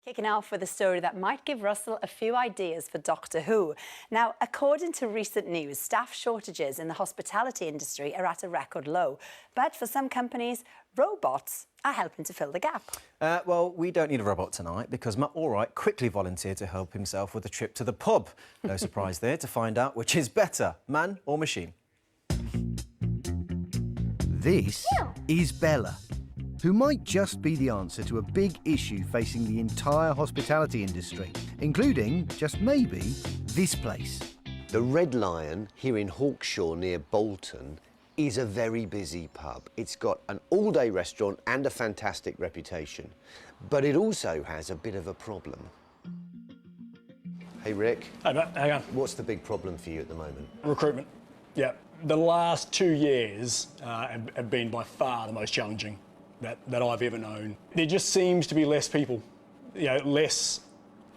Kicking off with a story that might give Russell a few ideas for Doctor Who. Now, according to recent news, staff shortages in the hospitality industry are at a record low. But for some companies, robots are helping to fill the gap. Well, we don't need a robot tonight because Matt Allwright quickly volunteered to help himself with a trip to the pub. No surprise there to find out which is better, man or machine. This is Bella, who might just be the answer to a big issue facing the entire hospitality industry, including, just maybe, this place. The Red Lion here in Hawkshaw near Bolton is a very busy pub. It's got an all-day restaurant and a fantastic reputation, but it also has a bit of a problem. Hey Rick. Hey Matt, hang on. What's the big problem for you at the moment? Recruitment. Yeah, the last 2 years have been by far the most challenging that I've ever known. There just seems to be less people, less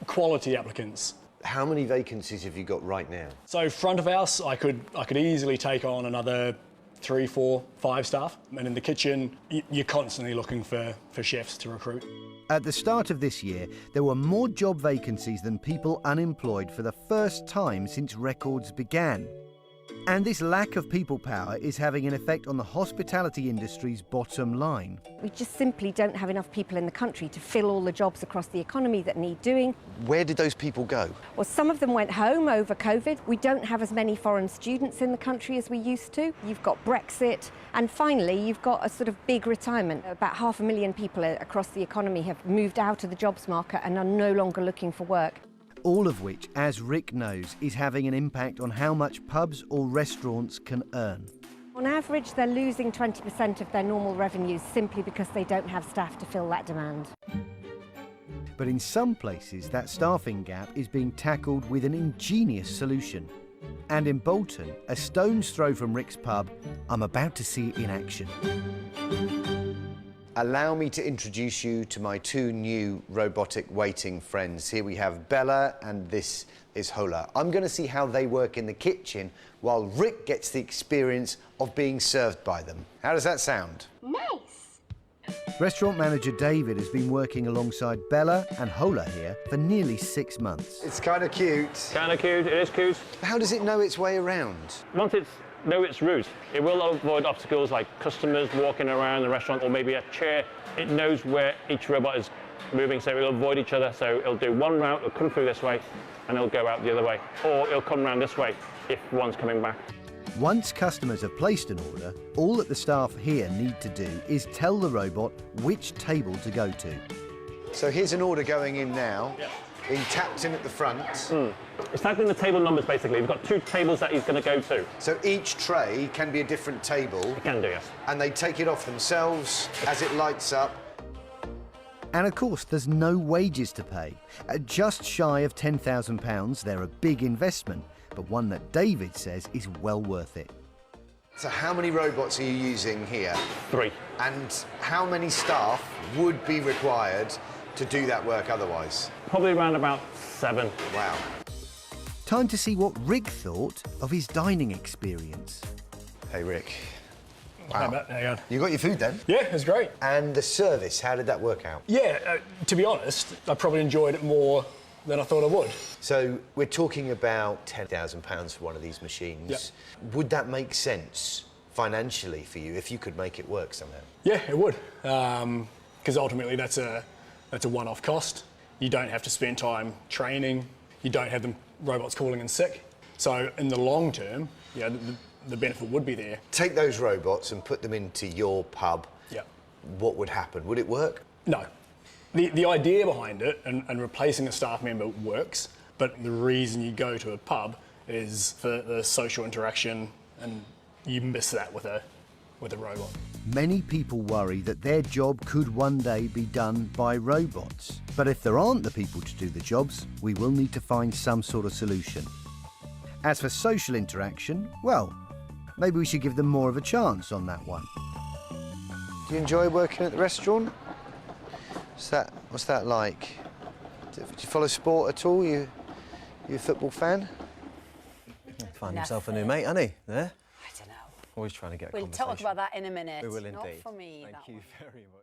quality applicants. How many vacancies have you got right now? So front of house, I could easily take on another 3, 4, 5 staff. And in the kitchen, you're constantly looking for chefs to recruit. At the start of this year, there were more job vacancies than people unemployed for the first time since records began. And this lack of people power is having an effect on the hospitality industry's bottom line. We just simply don't have enough people in the country to fill all the jobs across the economy that need doing. Where did those people go? Well, some of them went home over COVID. We don't have as many foreign students in the country as we used to. You've got Brexit, and finally you've got a sort of big retirement. About 500,000 people across the economy have moved out of the jobs market and are no longer looking for work. All of which, as Rick knows, is having an impact on how much pubs or restaurants can earn. On average, they're losing 20% of their normal revenues simply because they don't have staff to fill that demand. But in some places, that staffing gap is being tackled with an ingenious solution. And in Bolton, a stone's throw from Rick's pub, I'm about to see it in action. Allow me to introduce you to my 2 new robotic waiting friends. Here we have Bella and this is Hola. I'm going to see how they work in the kitchen while Rick gets the experience of being served by them. How does that sound? Nice! Restaurant manager David has been working alongside Bella and Hola here for nearly 6 months. It's kind of cute. Kind of cute, it is cute. How does it know its way around? Once it's know its route, it will avoid obstacles like customers walking around the restaurant or maybe a chair. It knows where each robot is moving, so it'll avoid each other. So it'll do one route, it'll come through this way, and it'll go out the other way. Or it'll come round this way if one's coming back. Once customers have placed an order, all that the staff here need to do is tell the robot which table to go to. So here's an order going in now. Yeah. Being tapped in at the front. It's tagged in the table numbers, basically. We've got 2 tables that he's going to go to. So each tray can be a different table. It can do, yes. And they take it off themselves as it lights up. And of course, there's no wages to pay. At just shy of £10,000, they're a big investment, but one that David says is well worth it. So how many robots are you using here? 3. And how many staff would be required to do that work otherwise? Probably around about 7. Wow. Time to see what Rick thought of his dining experience. Hey, Rick. Hey Matt, hang on. You got your food then? Yeah, it was great. And the service, how did that work out? Yeah, to be honest, I probably enjoyed it more than I thought I would. So we're talking about £10,000 for one of these machines. Yep. Would that make sense financially for you if you could make it work somehow? Yeah, it would, because ultimately that's a one-off cost. You don't have to spend time training. You don't have the robots calling in sick. So in the long term, the benefit would be there. Take those robots and put them into your pub. Yeah. What would happen? Would it work? No. The idea behind it and replacing a staff member works, but the reason you go to a pub is for the social interaction, and you miss that with a robot. Many people worry that their job could one day be done by robots. But if there aren't the people to do the jobs, we will need to find some sort of solution. As for social interaction, well, maybe we should give them more of a chance on that one. Do you enjoy working at the restaurant? What's that like? Do you follow sport at all? You a football fan? Find himself a new mate, hasn't he? There? I don't know. Always trying to get a We'll conversation. talk about that in a minute. We will indeed. Not for me. Thank you very much.